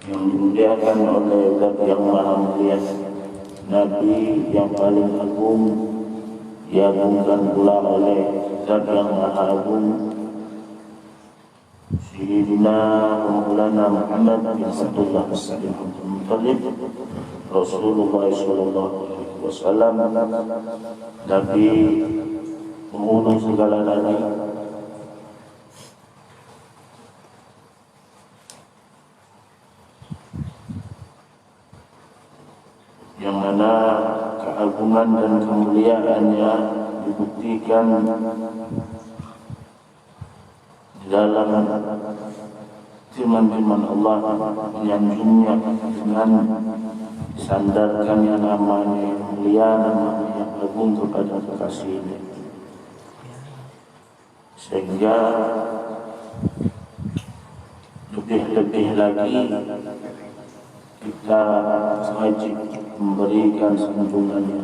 yang dimuliakan oleh Zat yang Maha Mulia, Nabi yang paling agung diagungkan pula oleh Zat yang Maha Agung, Sayyidina Maulana Muhammad bin Abdullah bin Abdul Muttalib, Rasulullah sallallahu alaihi wasallam, Nabi penghulu segala nabi, yang mana keagungan dan kemuliaannya dibuktikan di dalam firman-firman Allah, menyanjungnya dengan disandarkannya namanya yang mulia, namanya yang agung kepada kekasihnya, sehingga lebih-lebih lagi kita wajib memberikan sanjungannya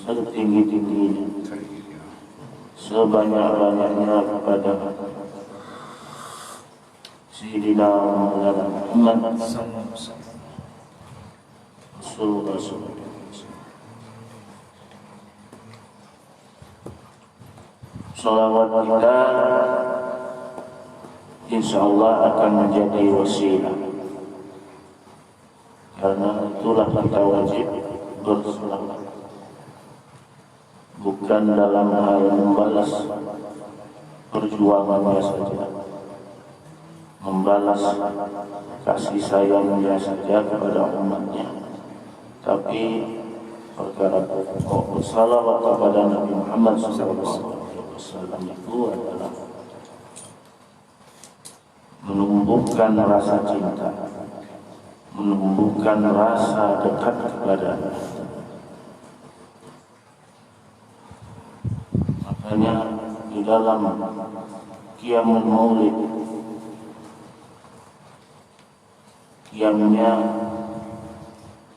setinggi-tingginya, sebanyak-banyaknya kepada Sayyidina Muhammad Rasulullah SAW. Salawat kita insyaallah akan menjadi wasilah, karena itulah kita wajib berselawat, bukan dalam hal membalas perjuangannya saja, membalas kasih sayangnya saja kepada umatnya, tapi perkara pokok bersalawat kepada Nabi Muhammad SAW itu adalah menumbuhkan rasa cinta, menumbuhkan rasa dekat kepada-Nya. Makanya di dalam Qiyamul Maulid, qiyamnya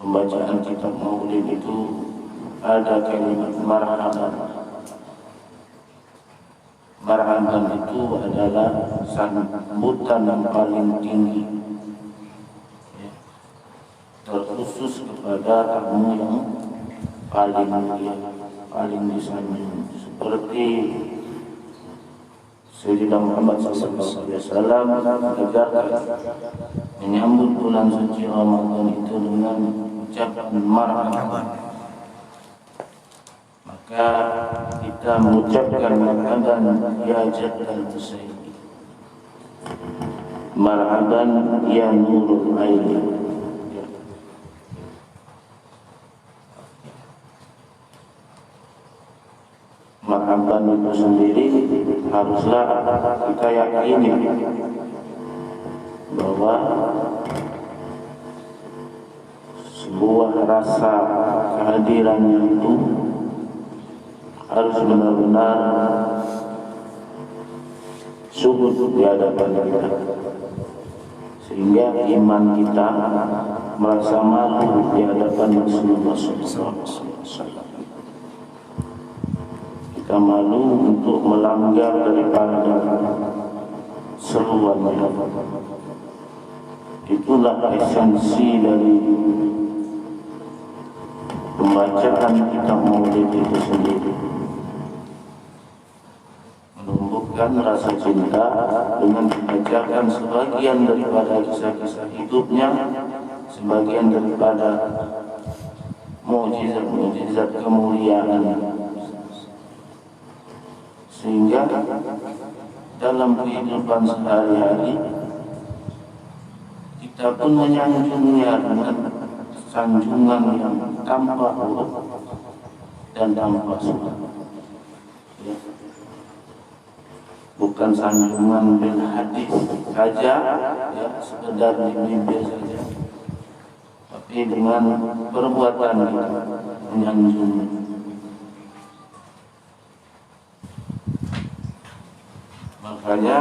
pembacaan kitab Maulid itu ada kalimat marhaban. Marhaban itu adalah sambutan yang paling tinggi, terkhusus kepada tamu yang paling mulia, paling disanjung, seperti Sayyidina Muhammad SAW mengajarkan menyambut bulan suci Ramadan itu dengan ucapan marhaban. Maka kita mengucapkan marhaban ya Jaddal Husain, marhaban ya Nurul Aini. Marhaban itu sendiri haruslah kita yakini bahwa sebuah rasa kehadirannya itu harus benar-benar subur di hadapan kita, sehingga iman kita merasa malu di hadapan Rasulullah SAW. Kita malu untuk melanggar daripada seruannya. Itulah esensi dari pembacaan kitab Maulid itu sendiri, menumbuhkan rasa cinta dengan membacakan sebagian daripada kisah-kisah hidupnya, sebagian daripada mukjizat-mukjizat kemuliaan, sehingga dalam kehidupan sehari-hari kita pun menyanjungnya dengan sanjungan yang tanpa huruf dan tanpa suara, ya. Bukan sanjungan bil hadis saja, ya, sekedar di bibir saja, tapi dengan perbuatan kita menyanjung. Makanya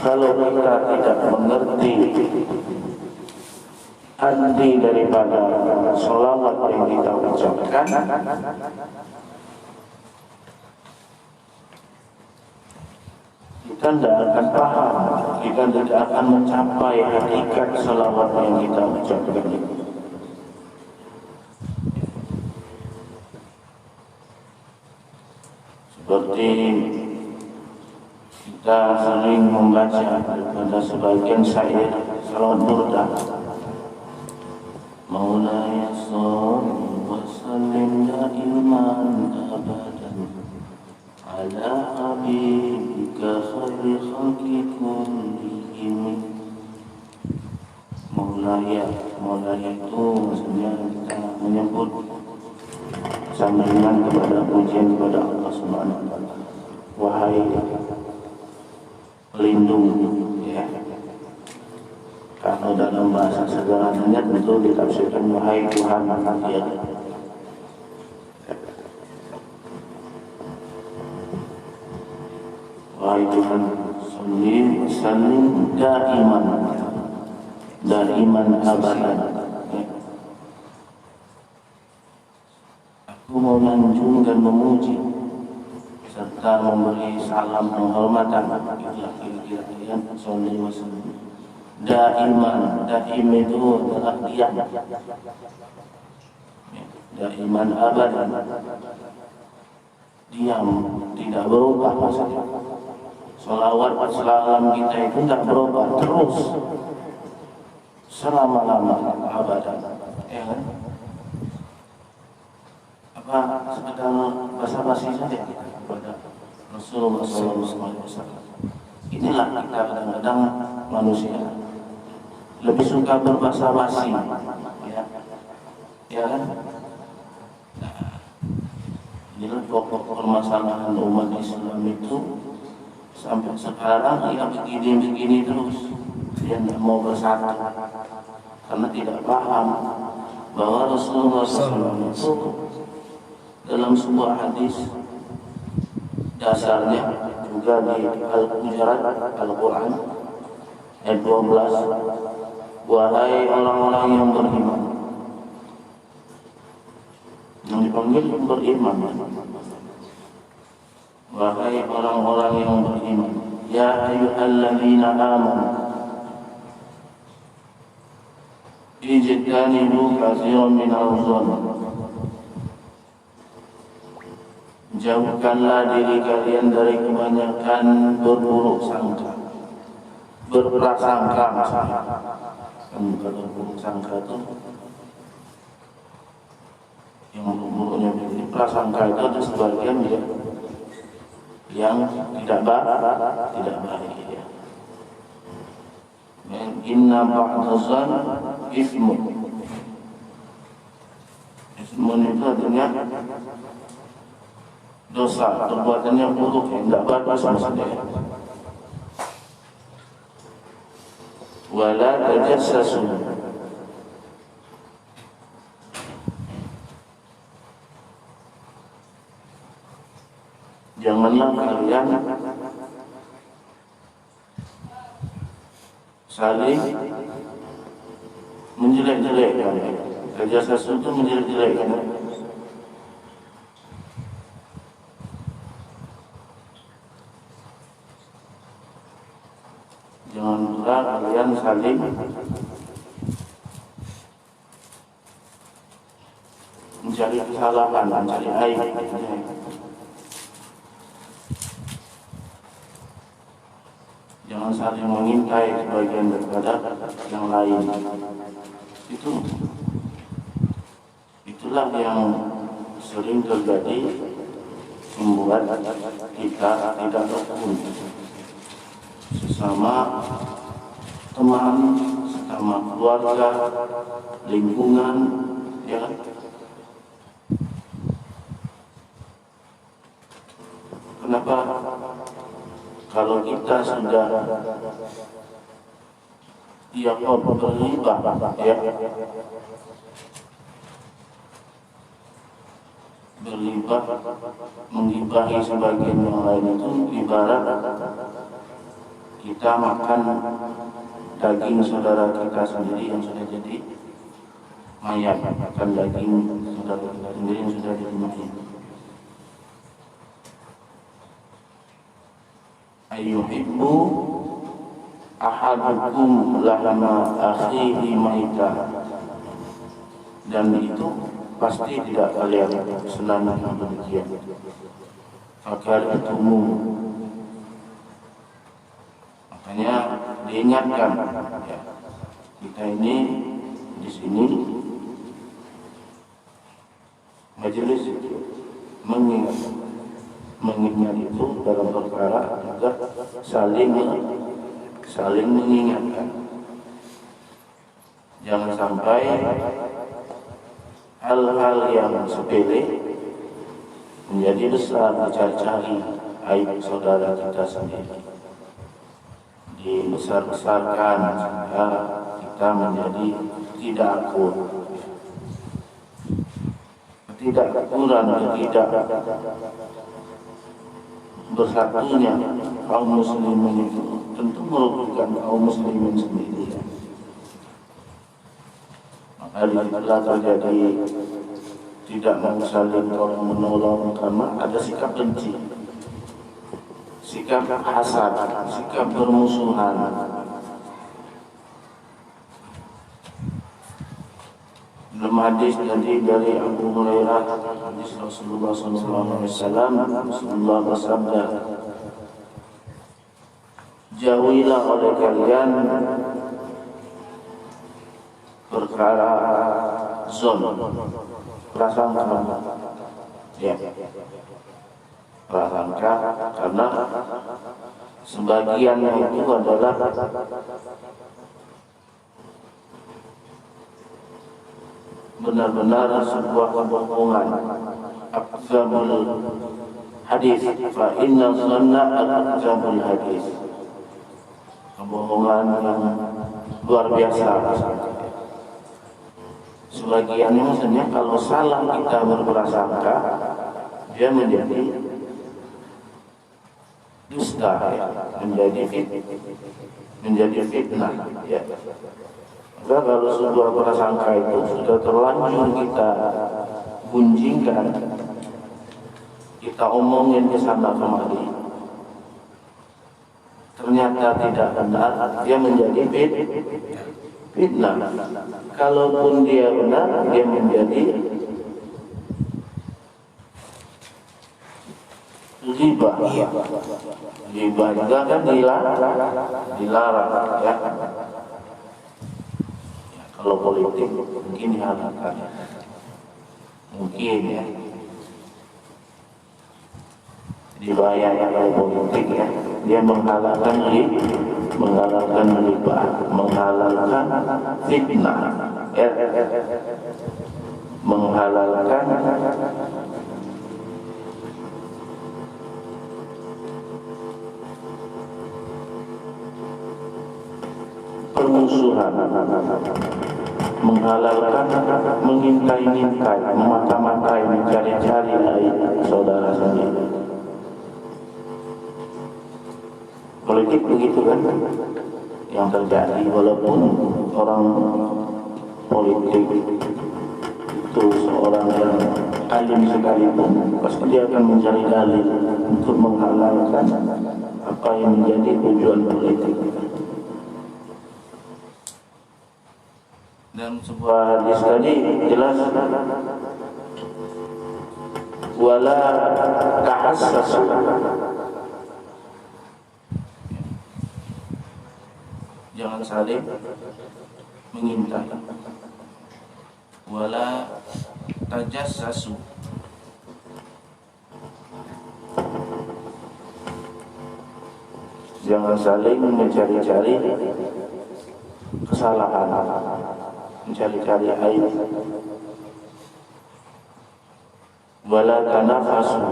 kalau kita tidak mengerti arti daripada sholawat yang kita ucapkan, kita tidak akan paham, kita tidak akan mencapai hakikat salawat yang kita ucapkan itu. Seperti kita sering membaca pada sebagian syair salawat burdah, Maulaya sholli wa sallim daiman abadan ala habibika khairi khalqi kullihim. Maulaya itu maksudnya kita menyebut sambungan kepada pujian kepada Allah Subhanahu wa taala. Wahai pelindung, ya. Kalau dalam bahasa sederhananya tentu ditafsirkan wahai Tuhan, ya. Wahai Tuhan, sallim daiman abadan. Aku mau menjunjung dan memuji serta memberi salam penghormatan, itulah kira-kira sallallahu alaihi wasallam. Daim itu adalah diam, daiman abadan, diam, tidak berubah maksudnya. Salawat salam kita itu tidak berubah, terus selama-lamanya abadan, ya kan? Apa sekedar basa-basi saja kepada Rasulullah SAW. Inilah kita kadang-kadang manusia lebih suka berbasa-basi, ya kan? Nah, inilah pokok permasalahan umat Islam itu sampai sekarang ya begini-begini terus. Dia tidak mau bersatu karena tidak paham bahwa Rasulullah SAW itu dalam sebuah hadis dasarnya juga di Al-Hujurat Al-Quran ayat 12, wahai orang-orang yang beriman, yang dipanggil beriman, wahai orang-orang yang beriman, ya ayyuhalladzina amanu ijtanibu katsiran minadh dhann, jauhkanlah diri kalian dari kebanyakan berburuk sangka, berprasangka. Kalau berburuk sangka itu yang buruk-buruknya begini, prasangka itu ada sebagian ya yang tidak baik ya. Inna ba'dazan ismun. Ismun itu artinya dosa, perbuatannya buruk, tidak bagus maksudnya. Wala tajassasu, janganlah kalian saling menjelek-jelekkan. Tajassasu itu menjelek-jelekkan. Jangan pula kalian saling mencari kesalahan, mencari aib. Jangan saling mengintai sebagian daripada yang lain. Itulah yang sering terjadi membuat kita tidak rukun sesama teman, sesama keluarga, lingkungan, ya kan? Kenapa? Kalau kita sudah berghibah, ya, berghibah, menggibahi sebagian yang lain itu ibarat kita makan daging saudara kita sendiri yang sudah jadi mayat, makan daging saudara kita sendiri yang sudah jadi mayat. ayyuhibbu ahadukum lahma akhihi maita, dan itu pasti tidak kalian senang demikian. Fakaritumu, makanya diingatkan ya, kita ini di sini majelis mengingat itu dalam perkara agar saling mengingatkan. Jangan sampai hal-hal yang sepele menjadi besar, dicari-cari aib saudara kita sendiri, dibesar-besarkan sehingga kita menjadi tidak akur, ketidakakuran, tidak bersatunya kaum muslimin itu tentu merugikan kaum muslimin sendiri. Maka disitulah terjadi tidak mau saling tolong menolong karena ada sikap benci, sikap hasad, sikap bermusuhan. Dalam hadis dari Abu Hurairah, hadis Rasulullah SAW, Rasulullah bersabda, jauhilah oleh kalian perkara zon, prasangka, ya, prasangka, karena sebagiannya itu adalah benar-benar sebuah kebohongan. Akzamul hadis, fa inna zanna akzamul hadis, kebohongan yang luar biasa. Sebagiannya maksudnya kalau salah kita berprasangka, dia menjadi dusta, ya, menjadi fitnah, ya. Maka kalau sebuah prasangka itu sudah terlanjur kita gunjingkan, kita omongin ke sana kemari, ternyata tidak benar, dia menjadi fitnah. Kalaupun dia benar, dia menjadi ghibah. Ghibah juga kan dilarang, ya. Kalau politik mungkin diharapkan, mungkin ya dibayar kalau politik, ya, dia menghalalkan riba, menghalalkan fitnah, ya, menghalalkan permusuhan, menghalalkan mengintai-intai, memata-matai, mencari-cari aib saudara sendiri. Politik begitu kan yang terjadi, walaupun orang politik itu seorang yang alim sekalipun, pasti dia akan mencari dalil untuk menghalalkan apa yang menjadi tujuan politik. Dan sebuah hadis tadi jelas, wala tahassasu, jangan saling mengintai, wala tajassasu, jangan saling mencari-cari kesalahan, mencari-cari aib. Wala tanafasu,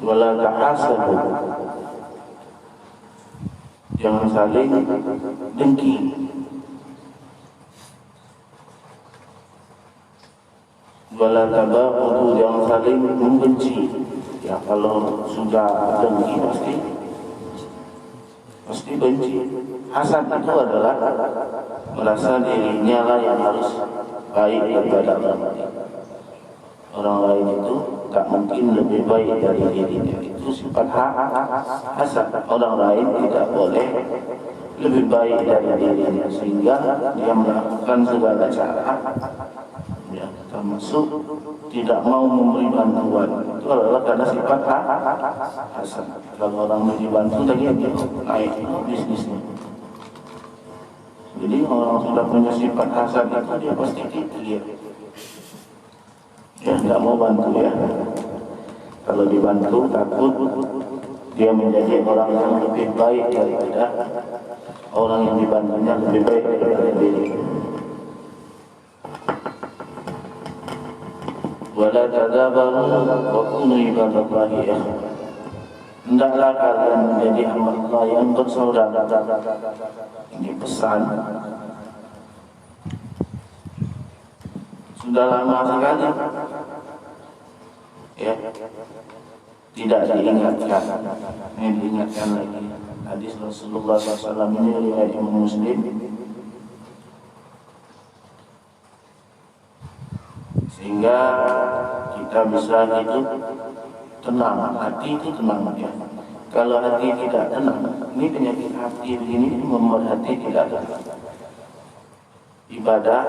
wala tahasadu, jangan saling dengki. Wala tabaghadu, jangan saling membenci. Ya, kalau sudah dengki pasti benci. Hasad itu adalah merasa dirinya lah yang harus baik daripada orang lain. orang lain itu tak mungkin lebih baik dari dirinya. Itu sifat hasad. Orang lain tidak boleh lebih baik dari dirinya, sehingga dia melakukan segala cara, ya, termasuk tidak mau memberi bantuan. Itu adalah karena sifat hasad. Kalau orang mau dibantu lagi, dia naik bisnisnya. Jadi orang sudah punya sifat hasad itu dia pasti kikir, ya nggak mau bantu ya. Kalau dibantu takut dia menjadi orang yang lebih baik daripada orang yang dibantunya, lebih baik daripada diri. Wala tadabaru wa kunu ibadallahi ikhwan. Hendaklah kalian menjadi hamba Allah yang bersaudara. Ini pesan sudah lama sekali, ya, tidak diingatkan. Ini diingatkan lagi. Hadis Rasulullah SAW ini riwayat Imam Muslim, sehingga kita bisa hidup tenang, hati itu tenang ya. Kalau hati tidak tenang, ini penyakit hati begini membuat hati tidak tenang. Ibadah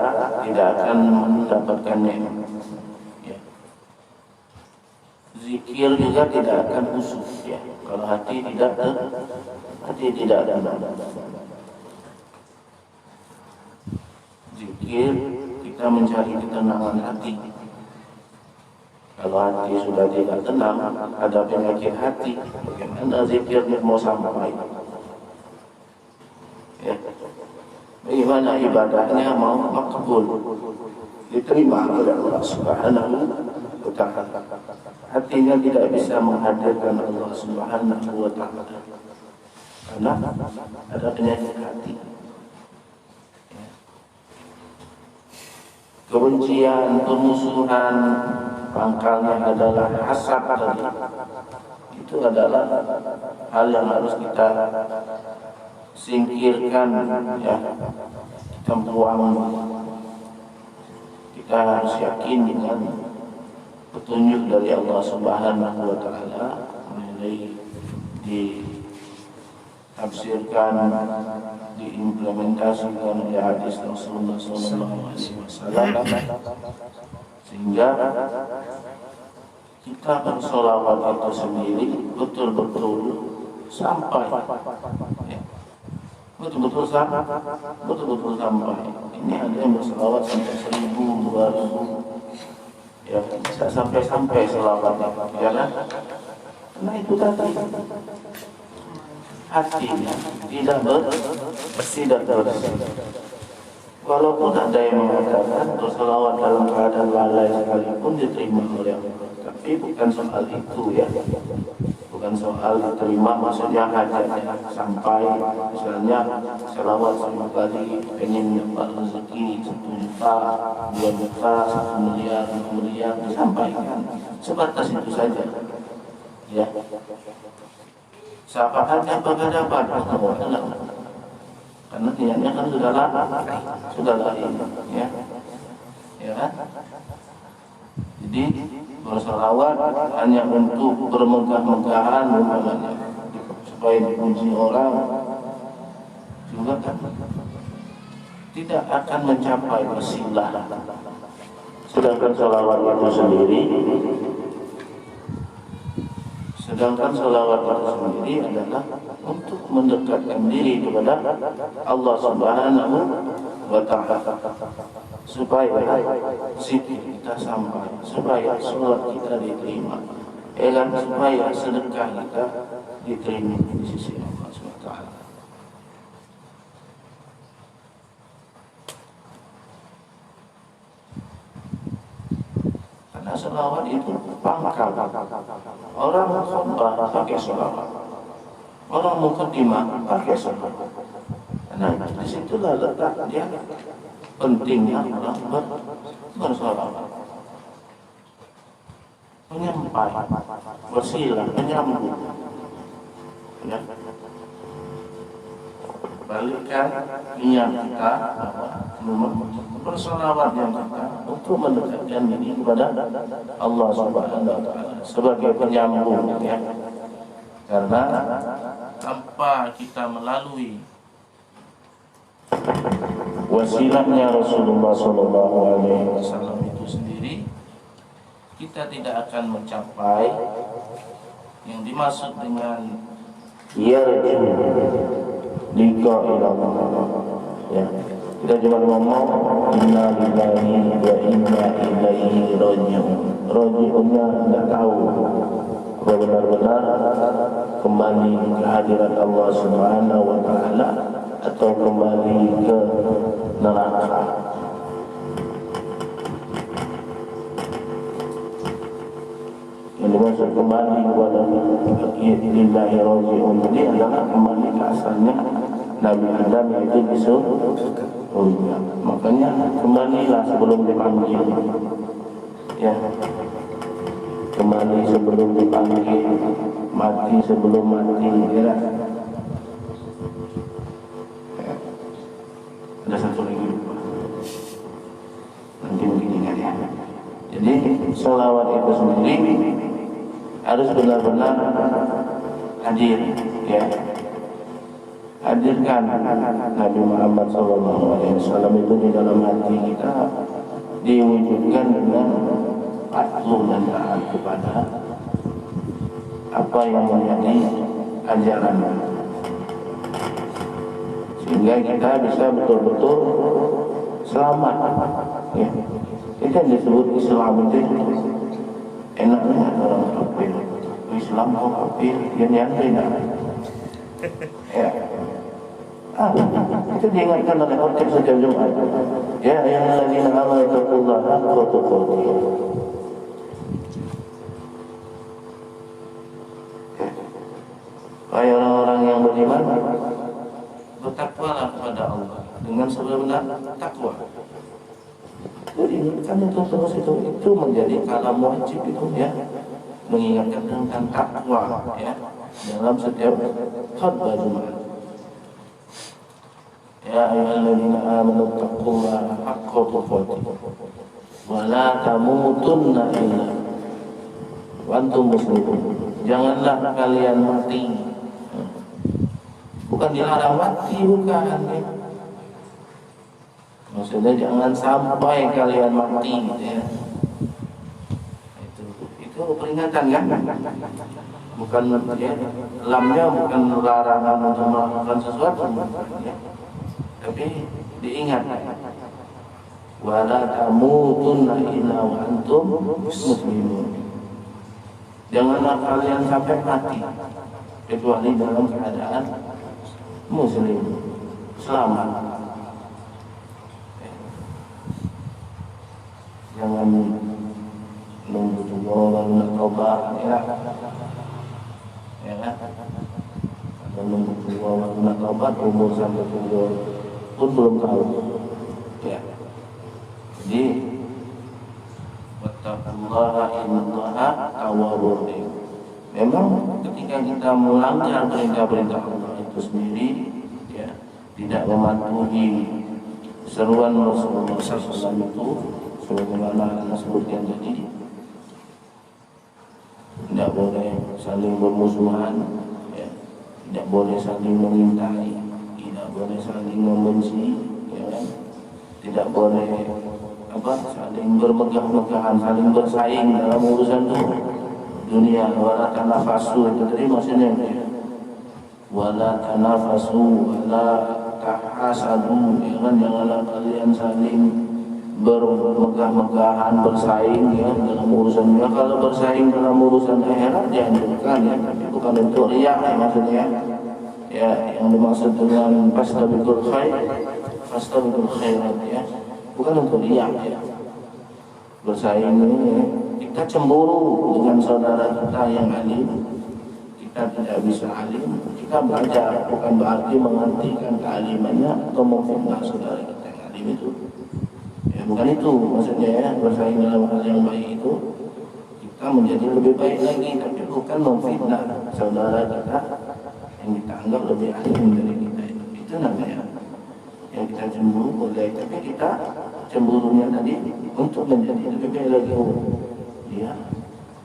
tidak akan mendapatkannya. Ya. Zikir juga tidak akan khusyuk ya. Kalau hati tidak tenang. Zikir kita mencari ketenangan hati. Kalau hati sudah tidak tenang, ada penyakit hati, bagaimana zikirnya mau sampai? Ya. Bagaimana ibadahnya mau makbul, diterima oleh Allah Subhanahu wa Ta'ala. Hatinya tidak bisa menghadirkan Allah Subhanahu wa Ta'ala karena ada penyakit hati. Kebencian, permusuhan, pangkalnya adalah hasad tadi. Itu adalah hal yang harus kita singkirkan ya, kita buang. Kita harus yakin dengan petunjuk dari Allah Subhanahu wa Ta'ala, mulai ditafsirkan, diimplementasikan oleh hadis Rasulullah SAW, sehingga kita bersolawat itu sendiri betul-betul sampai ya. Betul-betul sampai. Ini ada yang berselawat sampai 1000, 2000, ya bisa sampai selawatnya, ya kan? Karena itu tadi hatinya tidak bersih dan bersih. Walaupun ada yang mengatakan berselawat dalam keadaan lalai sekalipun diterima oleh Allah, tapi bukan soal itu ya. Bukan soal diterima, maksudnya hajatnya sampai, misalnya selawat 1000 kali pengen dapat rezeki 1 juta, 2 juta, 1 miliar, 2 miliar, disampaikan sebatas itu saja ya. Syafaatnya pada dapat karena niatnya kan sudah lain ya, ya kan? Jadi berselawat hanya untuk bermegah-megahan supaya dipuji orang juga kan tidak akan mencapai wasilah. Sedangkan selawat itu sendiri adalah untuk mendekatkan diri kepada Allah Subhanahu wa Ta'ala, supaya zikir kita sampai, supaya sholat kita diterima, supaya sedekah kita diterima di sisi Allah Subhanahu wa Ta'ala. Karena selawat itu pangkal. Orang khutbah pakai selawat, orang mukadimah pakai selawat. Nah, di situlah letak dia pentingnya orang berselawat, menyampai, bersilah, menyambung. Ya. balikkan niat kita bersolawat yang kita untuk mendekatkan diri kepada Allah Subhanahu wa Ta'ala sebagai penyambung, ya. Karena tanpa kita melalui wasilahnya Rasulullah SAW itu sendiri, kita tidak akan mencapai yang dimaksud dengan yarju liqa ilallah, ya. Kita cuma ngomong inna lillahi wa inna ilaihi raji'un. Raji'unnya tidak tahu benar-benar kembali ke hadirat Allah Subhanahu wa Ta'ala atau kembali ke neraka. Yang dimaksud kembali kepada lillahi raji'un ini adalah kembali ke asalnya Nabi Adam, yaitu di surga. Makanya kembalilah sebelum dipanggil, ya. Kembali sebelum dipanggil, mati sebelum mati, ya. Ada satu lagi lupa, nanti mungkin ingat, ya. Jadi sholawat itu sendiri harus benar-benar hadir, ya. Hadirkan Nabi Muhammad SAW itu di dalam hati kita, diwujudkan dengan patuh dan taat kepada apa yang menjadi ajaran, sehingga kita bisa betul-betul selamat, ya. Itu yang disebut Islam itu enaknya orang kafir. Islam kok kafir, dia nyantai nggak? Ya. Itu diingatkan oleh khotib setiap Jumat. Ya ayyuhalladzina amanu taqullaha haqqa tuqatih. Wahai orang-orang yang beriman, bertakwalah kepada Allah dengan sebenar takwa. Jadi kan itu terus itu menjadi kalam wajib itu, ya, mengingatkan tentang takwa, ya, dalam setiap khutbah Jumat. Ya ayyuhalladzina amanu taqullaha haqqa tuqatih wa la tamutunna illa wa antum muslimun. Janganlah kalian mati. Bukan dilarang mati, bukan, ya. Maksudnya jangan sampai kalian mati, ya. Itu peringatan, kan? Bukan, ya, lamnya bukan larangan untuk melakukan sesuatu, ya. Tapi diingat, wala tamutunna illa wa antum muslimun. Janganlah kalian sampai mati kecuali dalam keadaan muslim, selamat. Jangan nunggu tua baru nak tobat, ya. Ya, atau nunggu tua baru nak tobat, umur sampai tua pun belum tahu, ya. Jadi wattaqullaha innallaha tawwabur rahim. Memang ketika kita melanggar perintah-perintah Allah itu sendiri, ya, tidak mematuhi seruan Rasulullah SAW itu, sebagaimana Anda sebutkan tadi, tidak boleh saling bermusuhan, ya, tidak boleh saling mengintai, tidak boleh saling membenci, ya, kan? Tidak boleh saling bermegah-megahan, saling bersaing dalam urusan dunia. Wala tanafasu, itu tadi maksudnya, ya. Wala tanafasu, wala tahasadu, ya kan? Janganlah kalian saling bermegah-megahan, bersaing, ya, dalam urusan dunia. Kalau bersaing dalam urusan akhirat dianjurkan, ya, tapi bukan untuk riya, ya, maksudnya, ya. Yang dimaksud dengan fastabiqul khairat, ya, bukan untuk riya, ya. Bersaing ini, ya, kita cemburu dengan saudara kita yang alim, kita tidak bisa alim, kita belajar, bukan berarti menghentikan kealimannya atau memfitnah saudara kita yang alim itu, ya, bukan itu maksudnya, ya. Bersaing dalam hal yang baik itu kita menjadi lebih baik lagi, tapi bukan memfitnah saudara kita yang kita anggap lebih alim dari kita itu. Itu namanya yang kita cemburu boleh, tapi kita cemburunya tadi untuk menjadi lebih baik lagi. Dia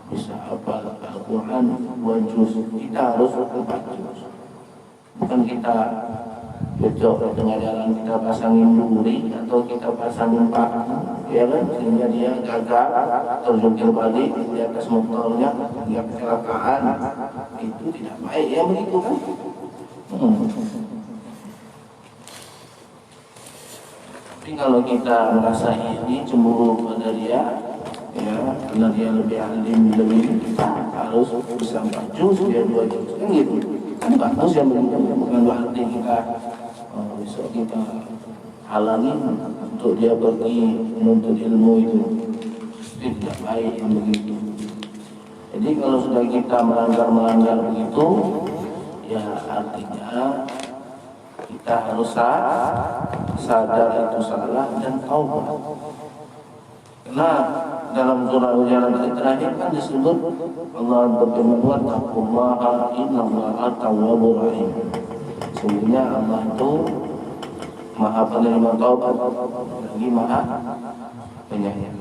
bisa hafal Al-Quran 2 juz, kita harus 4 juz. Bukan kita besok di tengah jalan kita pasangin duri atau kita pasangin paku, ya kan, sehingga dia gagal terjungkir balik di atas motornya, dia kecelakaan. Itu tidak baik ya begitu kan. Tapi kalau kita merasa ini cemburu pada dia, ya karena dia lebih alim, lebih, kita harus bisa 4 juz, dia 2 juz, kan gitu. Kan bagus ya begitu, bukan berarti kita besok kita halangi untuk dia pergi menuntut ilmu itu tidak baik yang begitu. Jadi kalau sudah kita melanggar begitu, ya artinya kita harus sadar itu salah dan taubat. Karena dalam surah Hujurat terakhir kan disebut Allah berfirman, "Wattaqullaha innallaha tawwabur rahim." Sesungguhnya Allah itu Maha penerima taubat lagi Maha penyayang.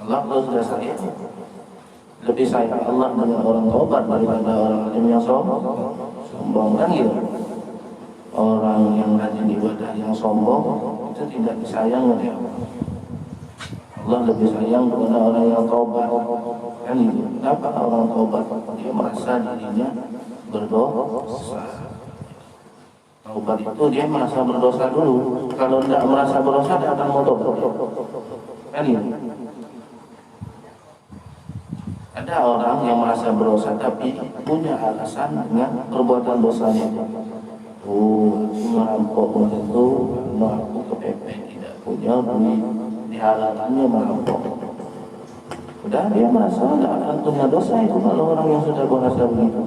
Allah kalau sudah sayang, lebih sayang Allah dengan orang taubat daripada orang yang sombong kan gitu. Orang yang rajin ibadah yang sombong itu tidak disayang oleh Allah. Allah lebih sayang kepada orang yang taubat kan gitu. Kenapa orang taubat? Dia merasa dirinya berdosa. Taubat itu dia merasa berdosa dulu. Kalau tidak merasa berdosa, dia akan mau taubat kan gitu. Ada orang yang merasa berdosa tapi punya alasan dengan perbuatan dosanya. Aku merampok itu karena aku kepepet, tidak punya duit, dihalalkannya merampok. Udah dia merasa tidak akan punya dosa itu kalau orang yang sudah merasa begitu.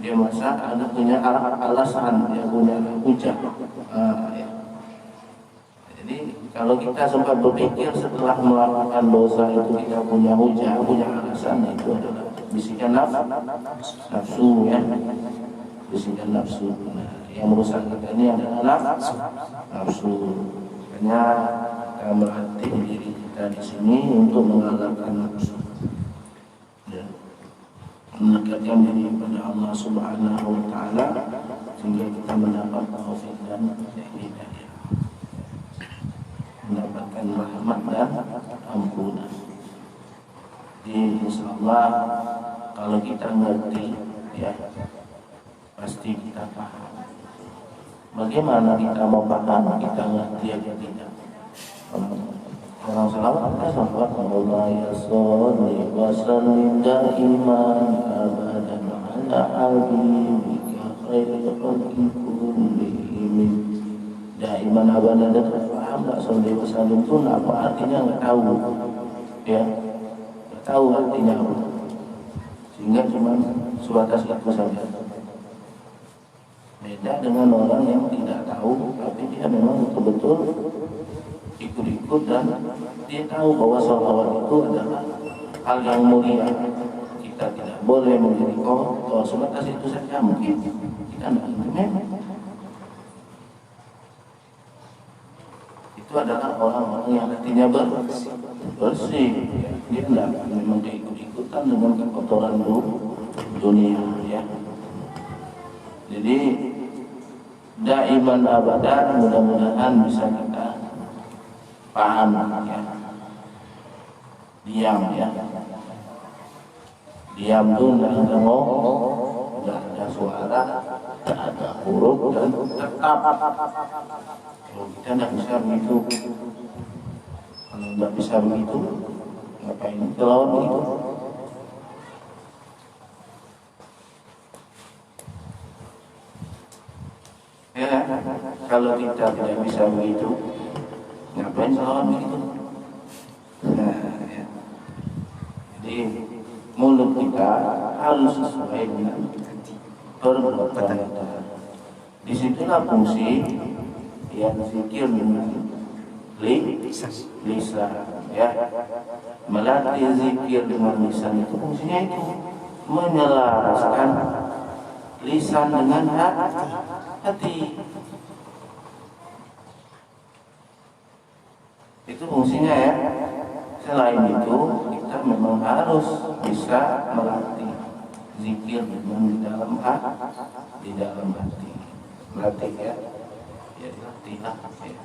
Dia merasa ada punya alasan, dia punya hujah. Ya. Jadi kalau kita sempat berpikir setelah melakukan dosa itu kita punya hujah, punya alasan, itu adalah bisikan nafsu ya. Bisikan nafsu. Nah, yang merusak kita ini adalah nafsu. Makanya kita melatih diri kita di sini untuk mengalahkan nafsu. Ya. Mendekatkan diri kepada Allah Subhanahu wa taala sehingga kita mendapat taufik dan hidayah. Mendapatkan rahmat dan ampunan. Jadi insyaallah kalau kita ngerti ya pasti kita paham. Bagaimana kita mau paham, kita ngerti atau tidak? Orang salawat kita salawat Allah ya sholli wa sallim daiman abadan ala habibika khairil khalqi kullihim. Daiman abadan, dan paham tak sholli wa sallim itu apa artinya? Nggak tahu ya, nggak tahu artinya apa, sehingga cuma sebatas itu saja. Beda dengan orang yang tidak tahu tapi dia memang betul-betul ikut-ikut dan dia tahu bahwa sholawat itu adalah hal yang mulia. Kita tidak boleh menjadi kotor sebatas itu saja, mungkin kita tidak. Itu adalah orang-orang yang hatinya bersih. Dia tidak memang ikut-ikutan dengan kekotoran dunia ya. Jadi daiman abadan, mudah-mudahan bisa kita paham ya. Diam ya. Diam itu tidak ada ngomong, tidak ada suara, tidak ada huruf dan tetap. Kalau kita tidak bisa begitu, kalau tidak bisa begitu, ngapain kita lawan begitu? Ya, kalau kita tidak bisa begitu, ngapain lawan begitu? Nah, ya. Jadi mulut kita harus sesuai dengan perbuatan kita. Disitulah fungsi yang zikir dengan lisan, ya. Melatih zikir dengan lisan itu fungsinya itu menyelaraskan lisan dengan hati. Itu fungsinya ya. Selain itu kita memang harus bisa melatih zikir di dalam hati. Melatih ya dilatih lah ya.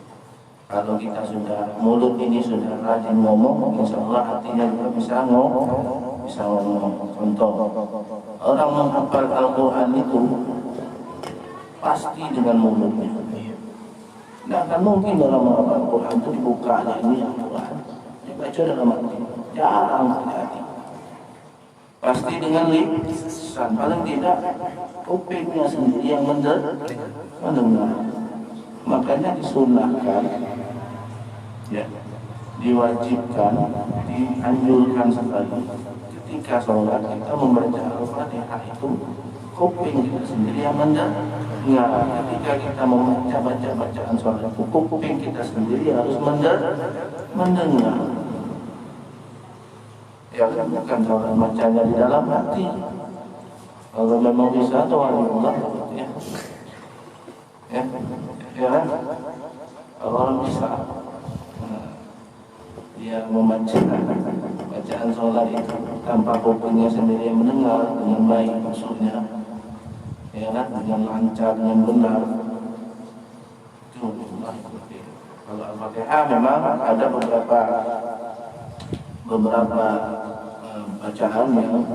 Kalau kita sudah mulut ini sudah rajin ngomong, insya Allah hatinya juga bisa ngomong. Contoh, orang menghafal Al-Quran itu pasti dengan mulutnya. Tidak akan mungkin orang menghafal Al-Quran itu dibuka aja ini Al-Quran dibaca dalam hati, jarang terjadi. Pasti dengan lisan, paling tidak kupingnya sendiri yang mendengar. Makanya disunahkan, ya, diwajibkan, dianjurkan sekali ketika sholat kita membaca Al-Fatihah itu kuping kita sendiri yang mendengar. Ketika kita membaca bacaan sholat itu kuping kita sendiri harus mendengar. Ya kan, bukan sholat bacanya di dalam hati. Kalau memang bisa atau Allah ya. Ya kan? Kalau orang bisa dia membaca bacaan sholat itu tanpa kupingnya sendiri yang mendengar dengan baik maksudnya, ya kan, dengan lancar, dengan benar. Itu kalau Al-Fatihah memang ada beberapa bacaan yang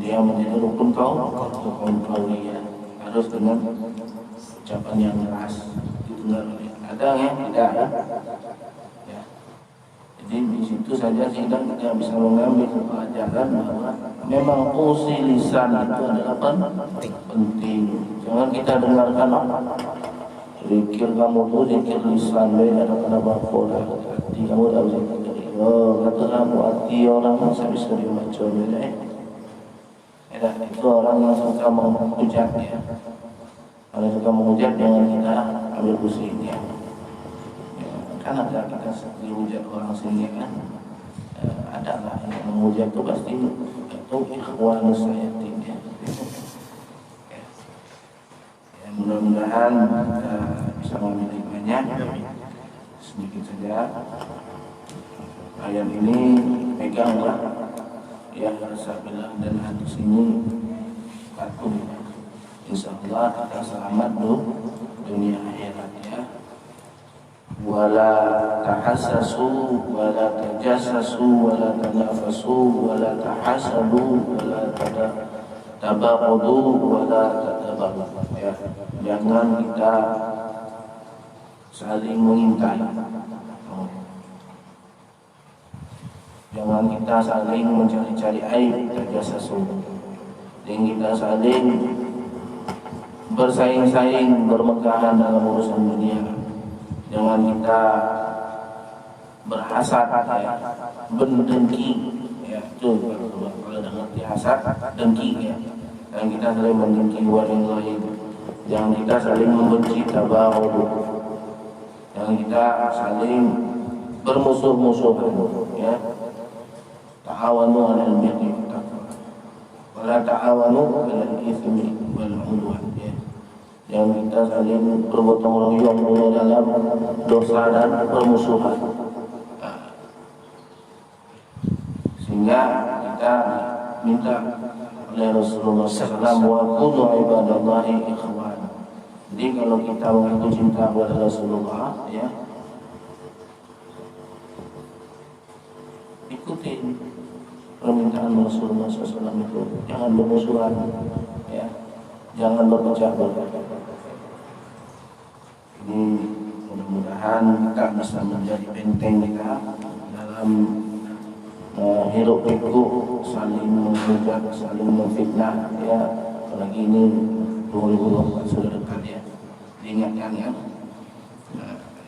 dia menjadi rukun qauliyah, harus dengan ucapan yang keras didengar. Ada yang tidak ada. Ya. Jadi di situ saja kita bisa mengambil pelajaran bahwa memang fungsi lisan itu adalah penting. Jangan kita dengarkan zikir kamu tuh zikir lisan beda dengan bakola. Hati kamu tak bisa dengar. Kata kamu hati orang bisa dibaca beda. Itu orang yang suka menghujat ya. Kalau suka menghujat jangan kita ambil pusing ya. Kan ada kita dihujat orang sini kan. Ada lah yang menghujat itu pasti itu ikhwanus sayatin ya. Mudah-mudahan kita bisa mengambil hikmahnya. Sedikit saja ayat ini peganglah ya, sabilah dan hadis ini patuh. Insyaallah kita selamat dunia akhirat ya. Wala tahassasu wala tajassasu wala tanafasu wala tahasadu wala tabaghadu wala tadabaghadu ya. Jangan kita saling mengintai. Jangan kita saling mencari-cari aib, tajassasu. Dan kita saling bersaing-saing, bermegahan dalam urusan dunia. Jangan kita berhasad, ya, berdengki, ya, itu kalau ada ngerti hasad, dengki, ya. Dan kita saling mendengki orang lain. Jangan kita saling membenci, tabaghadu. Jangan kita saling bermusuh-musuhan, ya. Ta'awanu 'alal birri wat taqwa. Wa la ta'awanu 'alal itsmi wal 'udwan. Yang kita saling bergotong royong dalam dosa dan permusuhan. Sehingga kita minta oleh Rasulullah SAW, wa kunu ibadallahi ikhwan. Jadi kalau kita mengaku cinta kepada Rasulullah, ya, ikutin permintaan Rasulullah SAW itu, jangan bermusuhan, ya, jangan berpecah belah. Ini mudah-mudahan kita bisa menjadi benteng kita dalam hirup pikuk, saling menghujat, saling memfitnah, ya. Apalagi ini 2024 sudah dekat ya, diingatkan ya.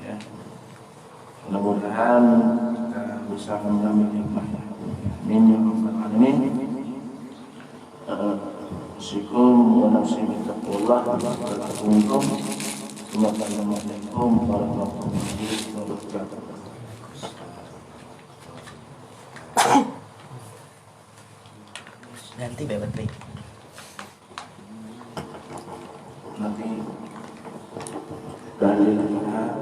Ya. Mudah-mudahan kita bisa mengambil hikmahnya. Amin ya rabbal alamin. Usikum wa nafsi bittaqwallah wa taqwakum. Assalamualaikum warahmatullahi wabarakatuh. Ganti baterai. nanti dalil kita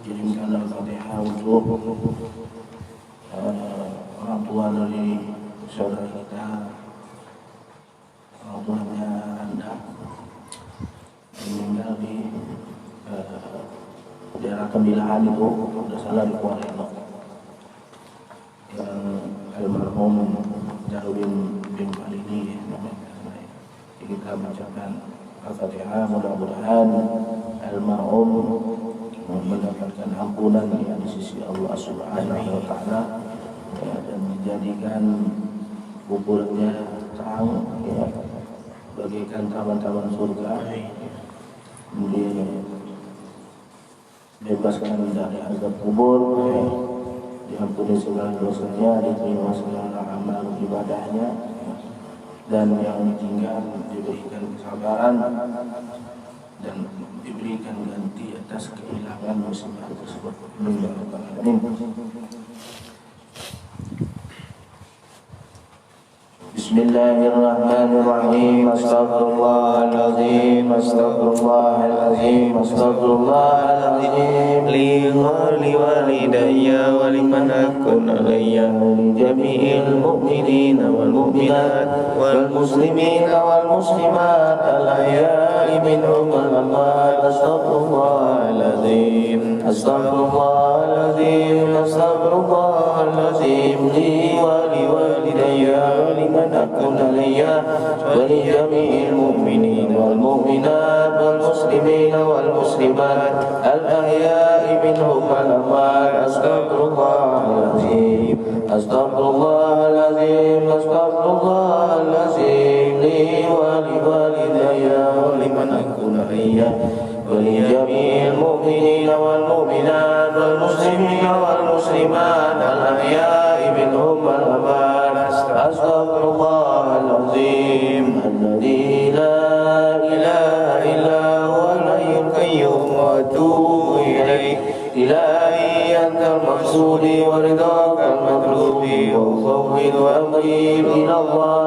kirimkan Al-Fatihah untuk orang tua dari saudara kita, orang tuanya Anda meninggal di daerah Tembilahan itu, udah salah di Kuareno, yang almarhum Jarudin bin Walidi. Kita mengucapkan Al-Fatihah, mudah-mudahan almarhum mendapatkan ampunan di sisi Allah Subhanahu wa Ta'ala, dan menjadikan kuburnya terang, bagaikan taman-taman surga, dibebaskan dari azab kubur, diampuni segala dosanya, diterima segala amal ibadahnya, dan yang ditinggal diberikan kesabaran dan diberikan ganti atas kehilangan musibah tersebut. Bismillahirrahmanirrahim. Astaghfirullahaladzim, astaghfirullahaladzim, astaghfirullahaladzim. Li walidayya wa liman akun alayya li jami'il mu'minina wal mu'minat wal muslimina wal muslimat al ahya'i minhum wal amwat. Astaghfirullahaladzim, astaghfirullahaladzim, astaghfirullahaladzim. Li walidayya wa liman akun alayya wa li jami'il mu'minina wal mu'minat wal muslimina wal muslimat al ahya'i minhum wal amwat. Astaghfirullahaladzim, astaghfirullahaladzim, astaghfirullahaladzim. Li walidayya wa liman akun alayya wa li jami'il mu'minina wal mu'minat wal muslimina wal muslimat al ahya'i minhum wal amwat. Astaghfirullahaladzim alladzi la ilaha illa huwal hayyul qayyum wa atubu ilaih. Ilahi antal maqsudi wa ridhakal matlubi wa ufawwidu amri ila Allah.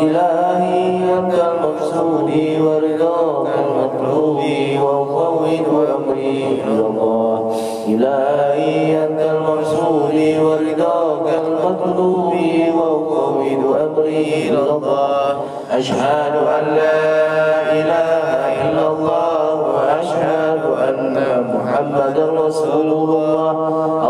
Ilahi antal maqsudi wa ridhakal matlubi wa ufawwidu amri ila Allah. Ilahi antal maqsudi wa ridhakal matlubi wa ufawwidu amri ila Allah. Ashhadu an la ilaha illallah wa ashhadu anna Muhammadan Rasulullah.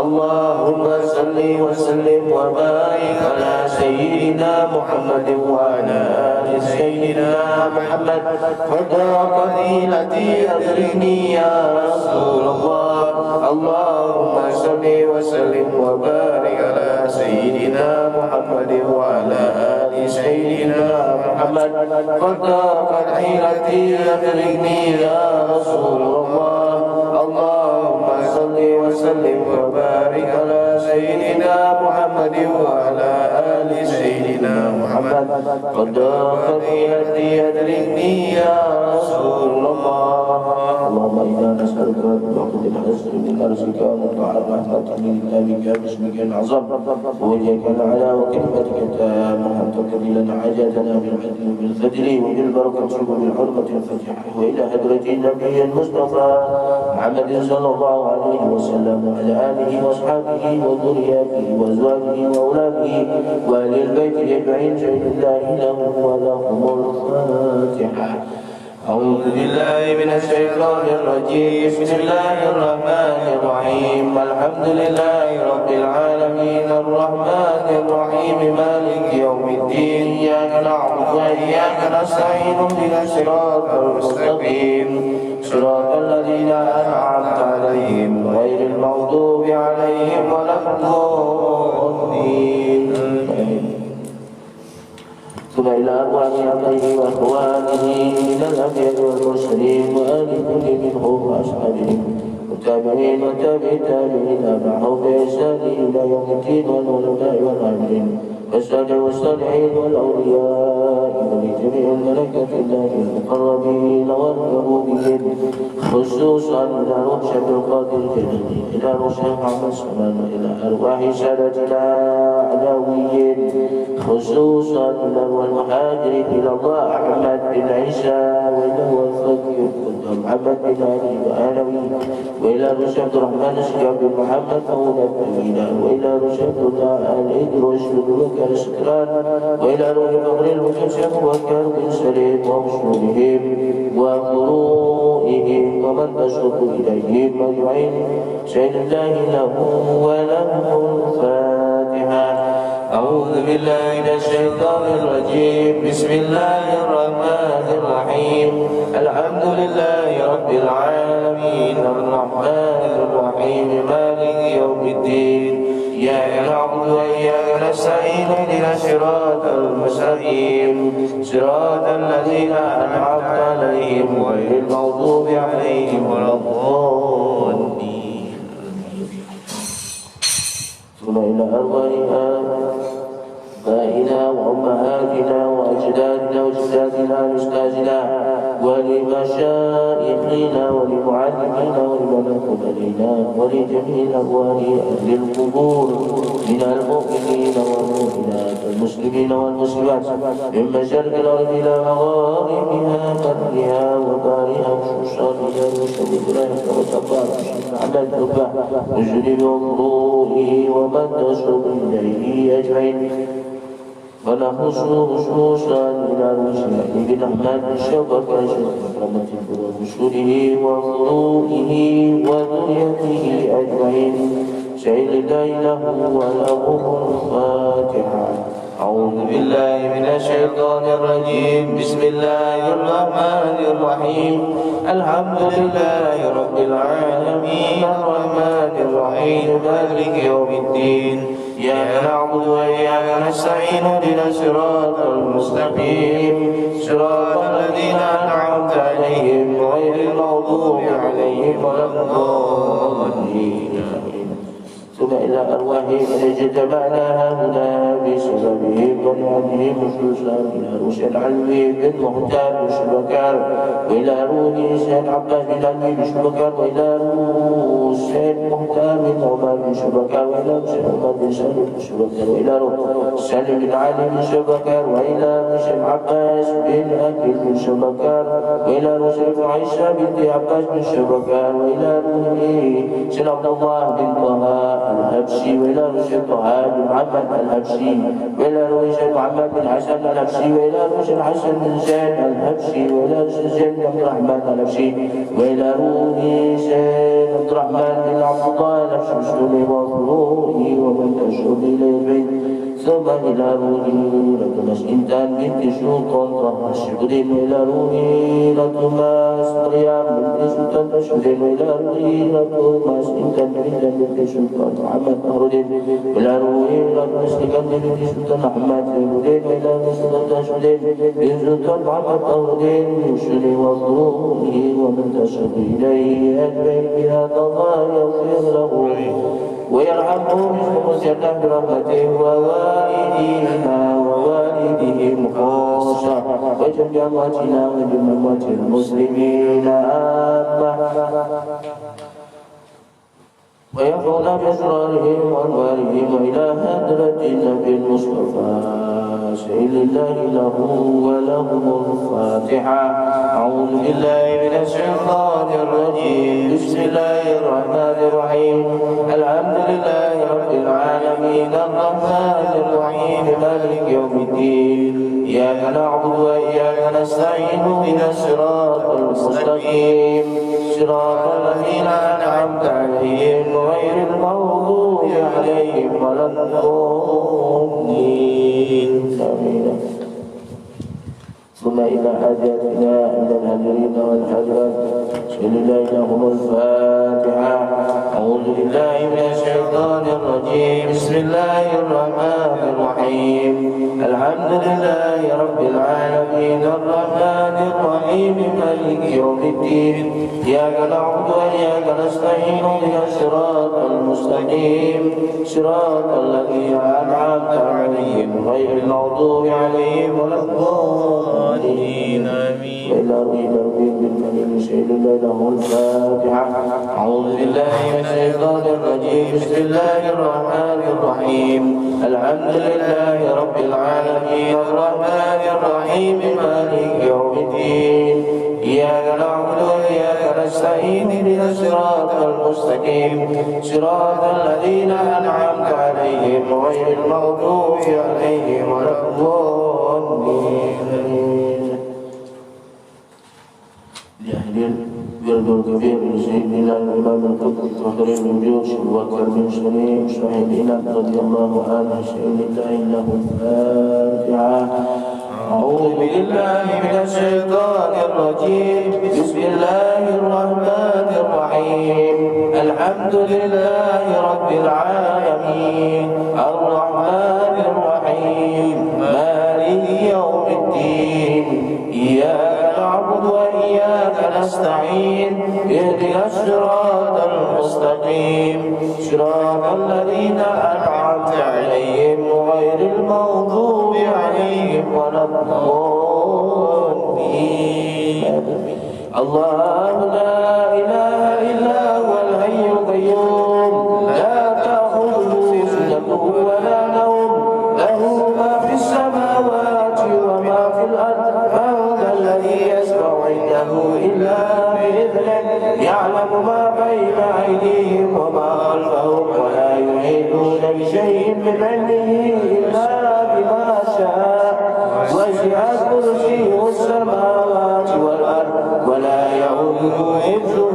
Allahumma salli wa sallim wa barik ala sayyidina Muhammadin wa ala ali sayyidina Muhammad. Qadra fadilati adrini ya Rasulullah. Allahumma salli wa sallim wa barik ala sayyidina Muhammadin wa ala ali sayyidina Muhammad. Qadra fadilati adrini ya Rasulullah. Allahumma salli wa sallim wa barik ala sayyidina Muhammadin wa ala ali sayyidina Muhammad. Qadra fadilati adrini ya Rasulullah. Allahumma inna nas'aluka bi al-hasr min arzika wa ta'ala rahmatika min kitabika bismika al-azam wa wajhika al-ala wa kalimatika tamma taqdi lana hajatana bil adli bil fadli wa bil barakati wa bil hurmati al-fatiha wa ila hadrati nabiyyi al-mustafa Muhammad sallallahu alaihi wasallam wa ala alihi wa ashabihi wa dhurriyyatihi wa azwajihi wa auladihi wa ahli al-bait ajma'in. Lillahi lahum wa lahumul Fatihah. أعوذ بالله من الشيطان الرجيم. بسم الله الرحمن الرحيم. الحمد لله رب العالمين الرحمن الرحيم مالك يوم الدين. إياك نعبد وإياك نستعين اهدنا الصراط المستقيم صراط الذين أنعمت عليهم غير المغضوب عليهم ولا الضالين. إلى أرواح أبيه وإخوانه من الأنبياء والمرسلين وآل كل منهم وأصحابهم والتابعين وتابع التابعين معهم بإحسان إلى يوم الدين والعلماء والعاملين والصالحين والأولياء ولجميع الملائكة الله المقربين والكروبين خصوصا إلى روح عبد القادر الجيلاني إلى روح محمد صلى الله عليه وسلم إلى أرواح سادتنا أعلى النبويين خصوصا إلى المهاجرين إلى الله أحمد بن عيسى وإلى الفقيه محمد بن علي وآلوي وإلى رشد عبد الرحمن الشيخ بن محمد مولى التويلة وإلى رشد الإدرس بن بكر السكران وإلى روح فخر الوجود شيخ بكر بن سليم ومشهورهم وفروئهم ومن تشرف إليهم أجمعين سيد الله له وله الفاتحة. أعوذ بالله من الشيطان الرجيم. بسم الله الرحمن الرحيم. الحمد لله رب العالمين الرحمن الرحيم مالك يوم الدين إياك نعبد وإياك نستعين اهدنا الصراط المستقيم صراط الذين أنعمت عليهم غير المغضوب عليهم ولا الضالين. ثم إلى أرواحها آبائنا وأمهاتنا وأجدادنا وجداتنا وأستاذنا ولمشايخنا ولمعلمينا ولمن أقبل إلينا ولجميع الأرواح أهل القبور من المؤمنين والمؤمنات والمسلمين والمسلمات من مشارق الأرض إلى مغاربها برها وبارها وشرقها وشرقها وصباح محمد ربه وجنب وضوئه ومن تشرب إليه أجمعين ونخص خصوصا إلى المسلمين بن أحمد الشوكة رحمة ومشهوره وفروئه وذريته أجمعين سيد الله له ولهم الفاتحة. أعوذ بالله من الشيطان الرجيم. بسم الله الرحمن الرحيم. الحمد لله رب العالمين الرحمن الرحيم مالك يوم الدين إياك نعبد وإياك نستعين اهدنا الصراط المستقيم صراط الذين أنعمت عليهم غير المغضوب عليهم ولا الضالين. ثم إلى أرواحهم التي اجتمعناها هنا بسببهم ونعمهم خصوصا إلى روح العلوي بن مختار بن شبكار وإلى روح سيد عباس بن علوي بن شبكار وإلى روح سيد مختار بن عمر بن شبكار وإلى سيد عمر بن سالم بن شبكار وإلى روح سالم بن علي بن شبكار وإلى روح سيد عباس بن أكل بن شبكار وإلى روح سيد عيسى بن عباس بن شبكار وإلى روح سيد عبد الله بن طه الهبشي وإلى رشد طه بن محمد الهبشي وإلى رشد محمد بن حسن الهبشي وإلى رشد حسن بن زين الهبشي وإلى رشد زين بن عبد الرحمن الهبشي وإلى زين عبد الرحمن بن عبد الله الهبشي السني وفروعه ومن تشرب إليه ثم إلى روحي لتمس إنتان بنت سلطان طه الشبرين وإلى روحي لتمس مريم بنت سلطان الشبرين وإلى روحي لتمس إنتان بنت سلطان محمد نهرودين وإلى روحي لتمس بنت سلطان أحمد نهرودين وإلى سلطان الشبرين بن سلطان محمد نهرودين يشري وفروعه ومن تشرب إليه أجمعين بهذا الله يغفر له ويرحمهم ويسلم برحمته ووالدينا ووالدهم خاصة وجميع أمواتنا وجميع أموات المسلمين عامة ويحفظنا بأسرارهم وأنوارهم وإلى هدرة النبي المصطفى سيد الله له ولهم الفاتحة. أعوذ بالله من الشيطان الرجيم. بسم الله الرحمن الرحيم. الحمد لله رب العالمين الرحمن الرحيم مالك يوم الدين إياك نعبد وإياك نستعين اهدنا الصراط المستقيم صراط الذين أنعمت عليهم غير المغضوب عليهم ولا الضالين. ثم إلى حاجاتنا عند الهاجرين والحاجرات سيد الله لهم الفاتحة. أعوذ بالله من الشيطان الرجيم. بسم الله الرحمن الرحيم. الحمد لله رب العالمين الرحمن الرحيم الرحيم مالك يوم الدين إياك نعبد وإياك نستعين اهدنا الصراط المستقيم صراط الذين أنعمت عليهم غير المغضوب عليهم ولا الضالين آمين. وإلى ربهم بالملك سيد له الفاتحة. أعوذ بالله من الشيطان الرجيم. بسم الله الرحمن الرحيم. الحمد لله رب العالمين الرحمن الرحيم مالك يوم الدين إياك نعبد وإياك نستعين اهدنا الصراط المستقيم صراط الذين أنعمت عليهم غير المغضوب عليهم ولا الضالين. لأهل البر الكبير سيدنا الإمام القطب فخر الوجود وكر بن سليم شهيدنا رضي الله عنه سيدنا إنه الفاتحة. أعوذ بالله من الشيطان الرجيم. بسم الله الرحمن الرحيم. الحمد لله رب العالمين الرحمن الرحيم مالك يوم الدين إياك نعبد وإياك نستعين اهدنا الصراط المستقيم صراط الذين أنعمت عليهم غير المغضوب عليهم ولا الضالين. الله لا إله إلا هو الحي القيوم لا تأخذه سنة ولا نوم له ما في السماوات وما في الأرض. من ذا الذي يشفع عنده إلا بإذنه يعلم ما بين أيديهم وما خلفهم ولا يحيطون بشيء من علمه إلا بما شاء وسع كرسيه السماوات والأرض ولا يؤوده حفظهما